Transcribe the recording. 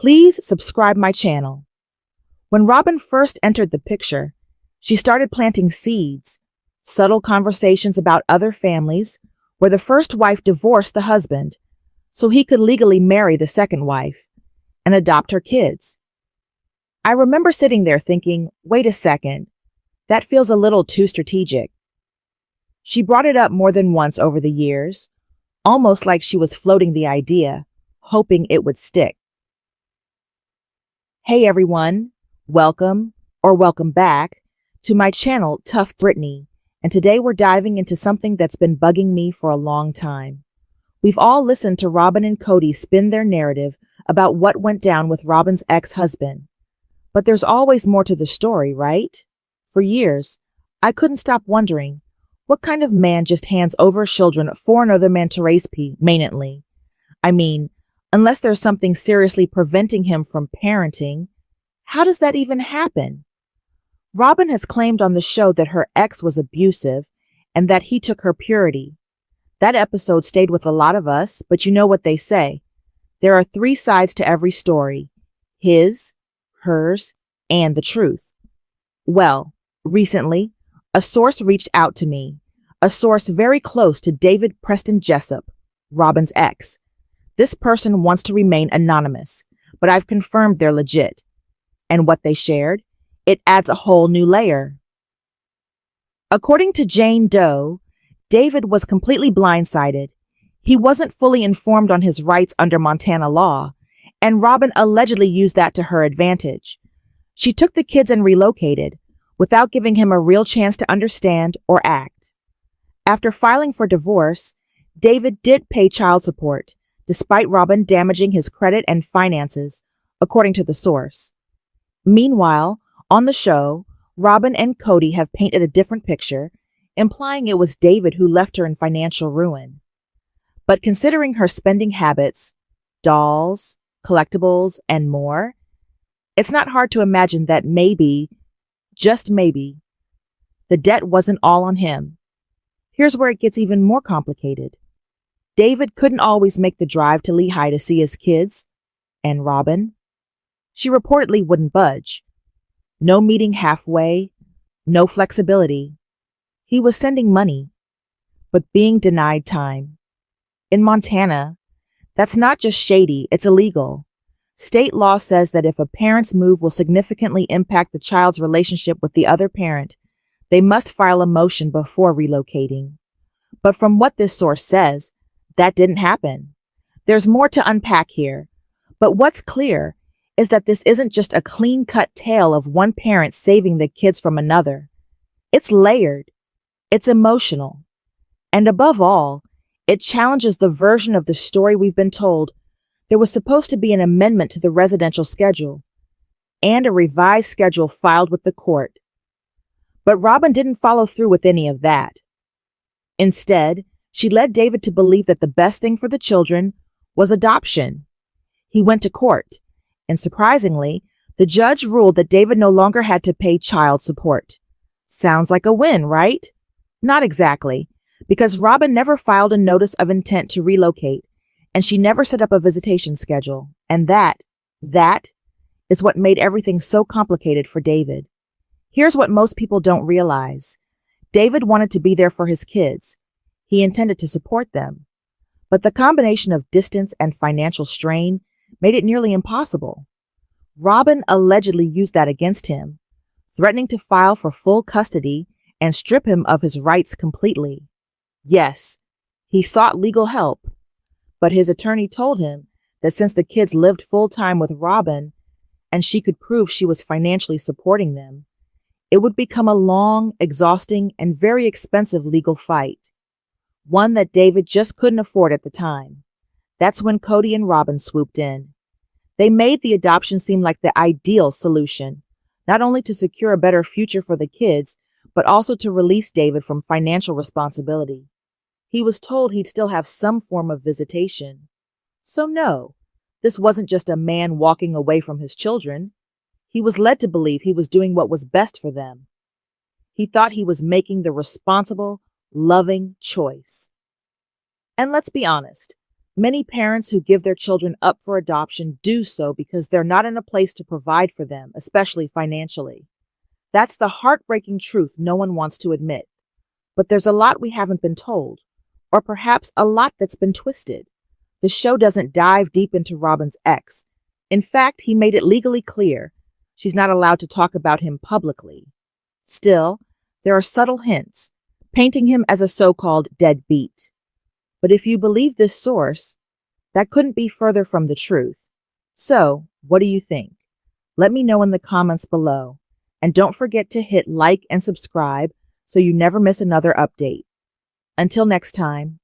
please subscribe my channel. When Robyn first entered the picture, she started planting seeds, subtle conversations about other families where the first wife divorced the husband so he could legally marry the second wife and adopt her kids. I remember sitting there thinking, wait a second, that feels a little too strategic. She brought it up more than once over the years, almost like she was floating the idea, hoping it would stick. Hey everyone, welcome back to my channel Tough Brittany, and today we're diving into something that's been bugging me for a long time. We've all listened to Robyn and Kody spin their narrative about what went down with Robyn's ex-husband. But there's always more to the story, right? For years, I couldn't stop wondering, what kind of man just hands over children for another man to raise permanently? I mean, unless there's something seriously preventing him from parenting, how does that even happen? Robyn has claimed on the show that her ex was abusive and that he took her purity. That episode stayed with a lot of us, but you know what they say. There are 3 sides to every story: his, hers, and the truth. Well, recently, a source reached out to me, a source very close to David Preston Jessup, Robyn's ex. This person wants to remain anonymous, but I've confirmed they're legit. And what they shared? It adds a whole new layer. According to Jane Doe, David was completely blindsided. He wasn't fully informed on his rights under Montana law, and Robyn allegedly used that to her advantage. She took the kids and relocated, without giving him a real chance to understand or act. After filing for divorce, David did pay child support, despite Robyn damaging his credit and finances, according to the source. Meanwhile, on the show, Robyn and Kody have painted a different picture, implying it was David who left her in financial ruin. But considering her spending habits, dolls, collectibles, and more, it's not hard to imagine that maybe, just maybe, the debt wasn't all on him. Here's where it gets even more complicated. David couldn't always make the drive to Lehigh to see his kids, and Robyn? She reportedly wouldn't budge. No meeting halfway, no flexibility. He was sending money, but being denied time. In Montana, that's not just shady, it's illegal. State law says that if a parent's move will significantly impact the child's relationship with the other parent, they must file a motion before relocating. But from what this source says, that didn't happen. There's more to unpack here, but what's clear is that this isn't just a clean-cut tale of one parent saving the kids from another. It's layered, it's emotional, and above all, it challenges the version of the story we've been told. There was supposed to be an amendment to the residential schedule and a revised schedule filed with the court. But Robyn didn't follow through with any of that. Instead, she led David to believe that the best thing for the children was adoption. He went to court, and surprisingly, the judge ruled that David no longer had to pay child support. Sounds like a win, right? Not exactly, because Robyn never filed a notice of intent to relocate, and she never set up a visitation schedule. And that is what made everything so complicated for David. Here's what most people don't realize. David wanted to be there for his kids. He intended to support them. But the combination of distance and financial strain made it nearly impossible. Robyn allegedly used that against him, threatening to file for full custody and strip him of his rights completely. Yes, he sought legal help, but his attorney told him that since the kids lived full-time with Robyn and she could prove she was financially supporting them, it would become a long, exhausting, and very expensive legal fight, one that David just couldn't afford at the time. That's when Kody and Robyn swooped in. They made the adoption seem like the ideal solution, not only to secure a better future for the kids, but also to release David from financial responsibility. He was told he'd still have some form of visitation. So no, this wasn't just a man walking away from his children. He was led to believe he was doing what was best for them. He thought he was making the responsible, loving choice. And let's be honest, Many parents who give their children up for adoption do so because they're not in a place to provide for them, especially financially. That's the heartbreaking truth no one wants to admit. But there's a lot we haven't been told, or perhaps a lot that's been twisted. The show doesn't dive deep into Robyn's ex. In fact, he made it legally clear she's not allowed to talk about him publicly. Still, there are subtle hints, painting him as a so-called deadbeat. But if you believe this source, that couldn't be further from the truth. So, what do you think? Let me know in the comments below. And don't forget to hit like and subscribe so you never miss another update. Until next time.